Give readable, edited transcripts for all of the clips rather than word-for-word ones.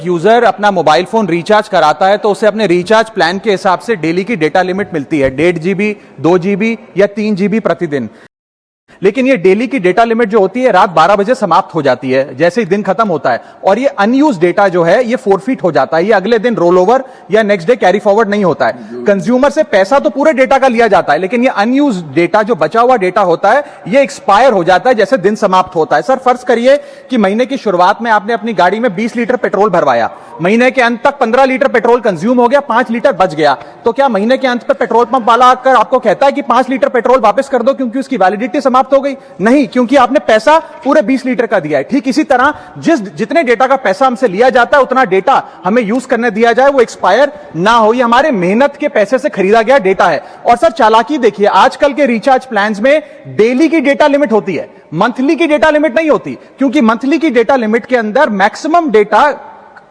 User अपना mobile phone recharge कराता है तो उसे अपने रिचार्ज प्लान के हिसाब से डेली की डेटा लिमिट मिलती है 1.5 GB 2 GB या 3 GB प्रतिदिन। लेकिन ये डेली की डेटा लिमिट जो होती है रात 12 बजे समाप्त हो जाती है जैसे ही दिन खत्म होता है, और ये अनयूज डेटा जो है ये फोरफिट हो जाता है, ये अगले दिन रोल ओवर या नेक्स्ट डे कैरी फॉरवर्ड नहीं होता है। कंज्यूमर से पैसा तो पूरे डेटा का लिया जाता है, लेकिन ये अनयूज डेटा जो बचा हुआ डेटा होता है ये एक्सपायर हो जाता है जैसे दिन समाप्त होता है। सर फर्ज करिए कि महीने की शुरुआत में आपने अपनी गाड़ी में 20 लीटर पेट्रोल भरवाया, महीने के अंत तक 15 लीटर पेट्रोल कंज्यूम हो गया, 5 लीटर बच गया, तो क्या महीने के अंत पर पेट्रोल पंप वाला आकर आपको कहता है कि 5 लीटर पेट्रोल वापस कर दो क्योंकि उसकी वैलिडिटी समाप्त हो गई? नहीं, क्योंकि आपने पैसा पूरे 20 लीटर का दिया है। ठीक इसी तरह जितने डेटा का पैसा हमसे लिया जाता है उतना डेटा हमें यूज करने दिया जाए, वो एक्सपायर ना हो। ये हमारे मेहनत के पैसे से खरीदा गया डेटा है। और सर चालाकी देखिए, आजकल के रिचार्ज प्लान्स में डेली की डेटा लिमिट होती है, मंथली की डेटा लिमिट नहीं होती, क्योंकि मंथली की डेटा लिमिट के अंदर मैक्सिमम डेटा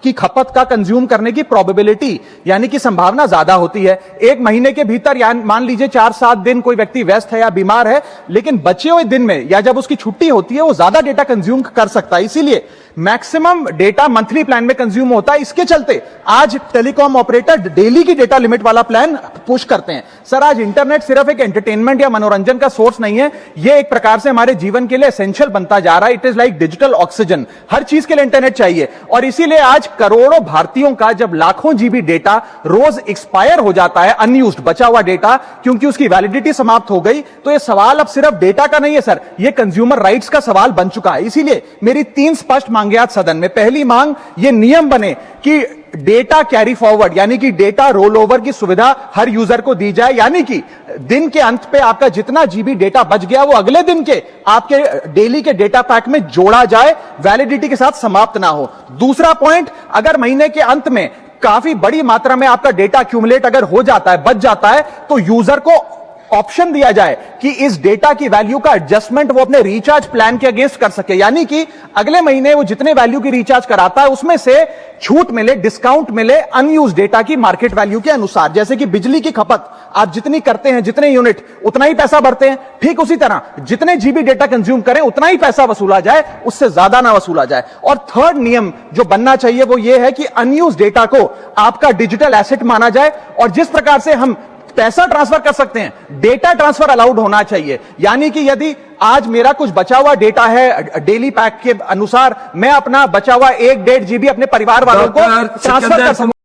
की खपत का कंज्यूम करने की प्रोबेबिलिटी यानी कि संभावना ज्यादा होती है। एक महीने के भीतर या मान लीजिए 4-7 दिन कोई व्यक्ति व्यस्त है या बीमार है, लेकिन बचे हुए दिन में या जब उसकी छुट्टी होती है वो ज्यादा डेटा कंज्यूम कर सकता है, इसीलिए मैक्सिमम डेटा मंथली प्लान में कंज्यूम होता है। इसके चलते आज टेलीकॉम ऑपरेटर डेली की डेटा लिमिट वाला प्लान पुश करते हैं। सर आज इंटरनेट सिर्फ एक एंटरटेनमेंट या मनोरंजन का सोर्स नहीं है, यह एक प्रकार से हमारे जीवन के लिए एसेंशियल बनता जा रहा है। It is like digital oxygen, हर चीज के लिए इंटरनेट चाहिए। और इसीलिए आज करोड़ों भारतीयों का जब लाखों जीबी डेटा रोज एक्सपायर हो जाता है, अनयूज्ड बचा हुआ डेटा, क्योंकि उसकी वैलिडिटी समाप्त हो गई, तो यह सवाल अब सिर्फ डेटा का नहीं है सर, यह कंज्यूमर राइट्स का सवाल बन चुका है। इसीलिए मेरी 3 स्पष्ट मांगे आज सदन में। पहली मांग, यह नियम बने कि डेटा कैरी फॉरवर्ड यानी कि डेटा रोल ओवर की सुविधा हर यूजर को दी जाए, यानी कि दिन के अंत पे आपका जितना जीबी डेटा बच गया वो अगले दिन के आपके डेली के डेटा पैक में जोड़ा जाए, वैलिडिटी के साथ समाप्त ना हो। दूसरा पॉइंट, अगर महीने के अंत में काफी बड़ी मात्रा में आपका डेटा एक्यूमुलेट अगर हो जाता है, बच जाता है, तो यूजर को ऑप्शन दिया जाए कि इस डेटा की वैल्यू का एडजस्टमेंट वो अपने रिचार्ज प्लान के अगेंस्ट कर सके, यानी कि अगले महीने वो जितने वैल्यू की रिचार्ज कराता है उसमें से छूट मिले, डिस्काउंट मिले अनयूज डेटा की मार्केट वैल्यू के अनुसार। जैसे कि बिजली की खपत आप जितनी करते हैं, जितने यूनिट उतना ही पैसा भरते हैं, ठीक उसी तरह जितने जीबी डेटा कंज्यूम करें उतना ही पैसा वसूला जाए, उससे ज्यादा ना वसूला जाए। और थर्ड नियम जो बनना चाहिए वो ये है कि अनयूज डेटा को आपका डिजिटल एसेट माना जाए, और जिस प्रकार से हम पैसा ट्रांसफर कर सकते हैं, डेटा ट्रांसफर अलाउड होना चाहिए। यानी कि यदि आज मेरा कुछ बचा हुआ डेटा है डेली पैक के अनुसार, मैं अपना बचा हुआ 1-1.5 GB अपने परिवार वालों को ट्रांसफर कर सकूं।